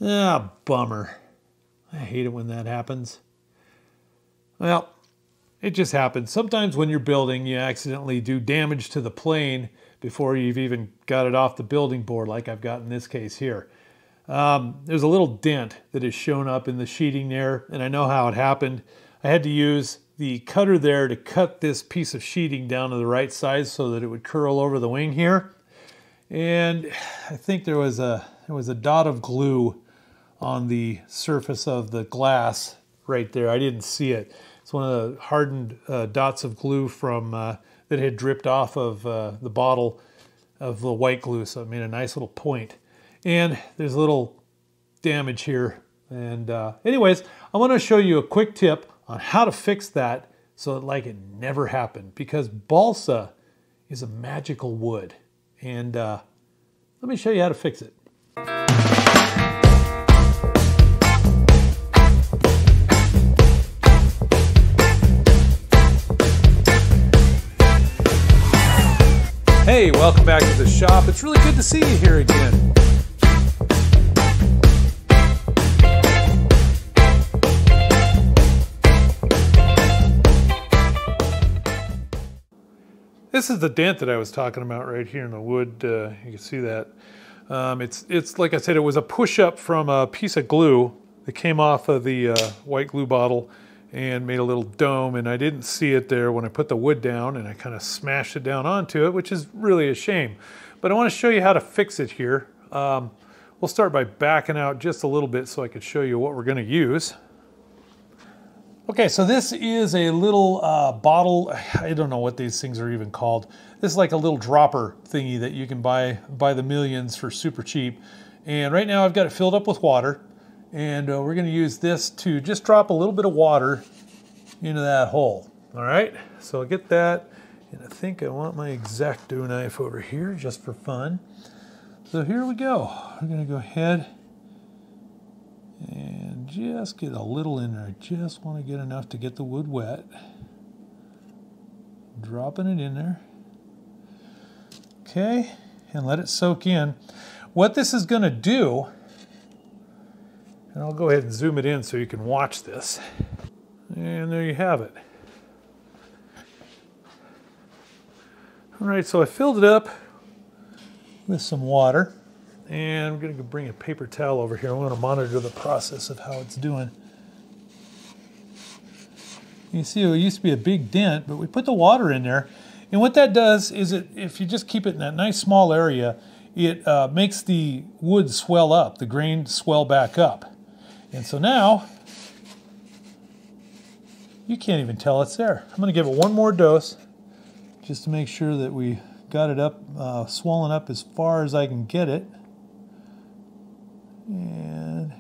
Ah, bummer. I hate it when that happens. Well, it just happens. Sometimes when you're building, you accidentally do damage to the plane before you've even got it off the building board, like I've got in this case here. There's a little dent that has shown up in the sheeting there, and I know how it happened. I had to use the cutter there to cut this piece of sheeting down to the right size so that it would curl over the wing here. And I think there was a dot of glue on the surface of the glass right there. I didn't see it. It's one of the hardened dots of glue from that had dripped off of the bottle of the white glue, so it made a nice little point. And there's a little damage here. And anyways, I want to show you a quick tip on how to fix that so that like it never happened, because balsa is a magical wood. And let me show you how to fix it. Hey, welcome back to the shop. It's really good to see you here again. This is the dent that I was talking about right here in the wood. You can see that. It's like I said, it was a push-up from a piece of glue that came off of the white glue bottle and made a little dome, and I didn't see it there when I put the wood down, and I kind of smashed it down onto it, which is really a shame. But I want to show you how to fix it here. We'll start by backing out just a little bit so I can show you what we're going to use. Okay, so this is a little bottle. I don't know what these things are even called. This is like a little dropper thingy that you can buy by the millions for super cheap. And right now I've got it filled up with water. And we're going to use this to just drop a little bit of water into that hole. All right, so I'll get that. And I think I want my X-Acto knife over here just for fun. So here we go. We're going to go ahead and just get a little in there. I just want to get enough to get the wood wet. Dropping it in there. Okay, and let it soak in. What this is going to do, and I'll go ahead and zoom it in so you can watch this. And there you have it. All right, so I filled it up with some water. And I'm going to bring a paper towel over here. I want to monitor the process of how it's doing. You see, it used to be a big dent, but we put the water in there. And what that does is, if you just keep it in that nice small area, it makes the wood swell up, the grain swell back up. And so now, you can't even tell it's there. I'm going to give it one more dose, just to make sure that we got it up, swollen up as far as I can get it. And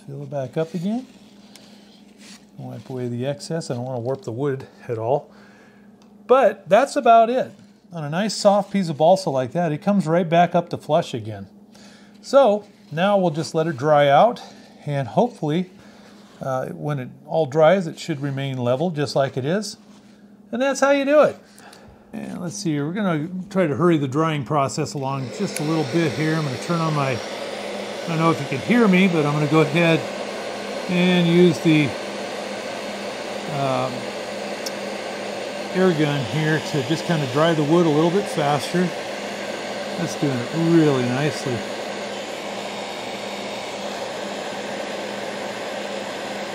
fill it back up again. Wipe away the excess. I don't want to warp the wood at all. But that's about it. On a nice soft piece of balsa like that, it comes right back up to flush again. So now we'll just let it dry out, and hopefully when it all dries, it should remain level just like it is. And that's how you do it. And let's see here, we're going to try to hurry the drying process along just a little bit here. I'm going to turn on my, I don't know if you can hear me, but I'm going to go ahead and use the air gun here to just kind of dry the wood a little bit faster. That's doing it really nicely.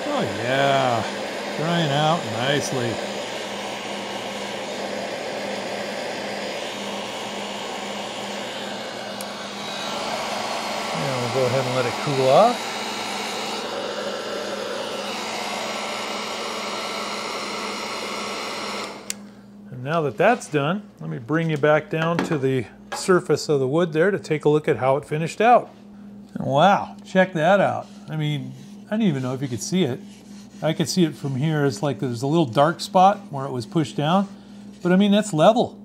Oh yeah, drying out nicely. And we'll go ahead and let it cool off. And now that that's done, let me bring you back down to the surface of the wood there to take a look at how it finished out. Wow, check that out. I mean, I didn't even know if you could see it. I could see it from here. It's like there's a little dark spot where it was pushed down. But I mean, that's level.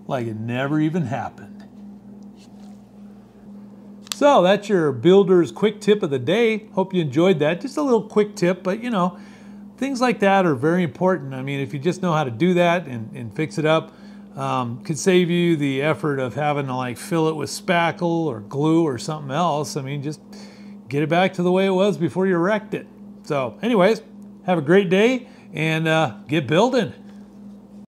Like it never even happened. So that's your builder's quick tip of the day. Hope you enjoyed that. Just a little quick tip, but you know, things like that are very important. I mean, if you just know how to do that and fix it up, Could save you the effort of having to like fill it with spackle or glue or something else. I mean, just get it back to the way it was before you wrecked it. So anyways, have a great day and get building.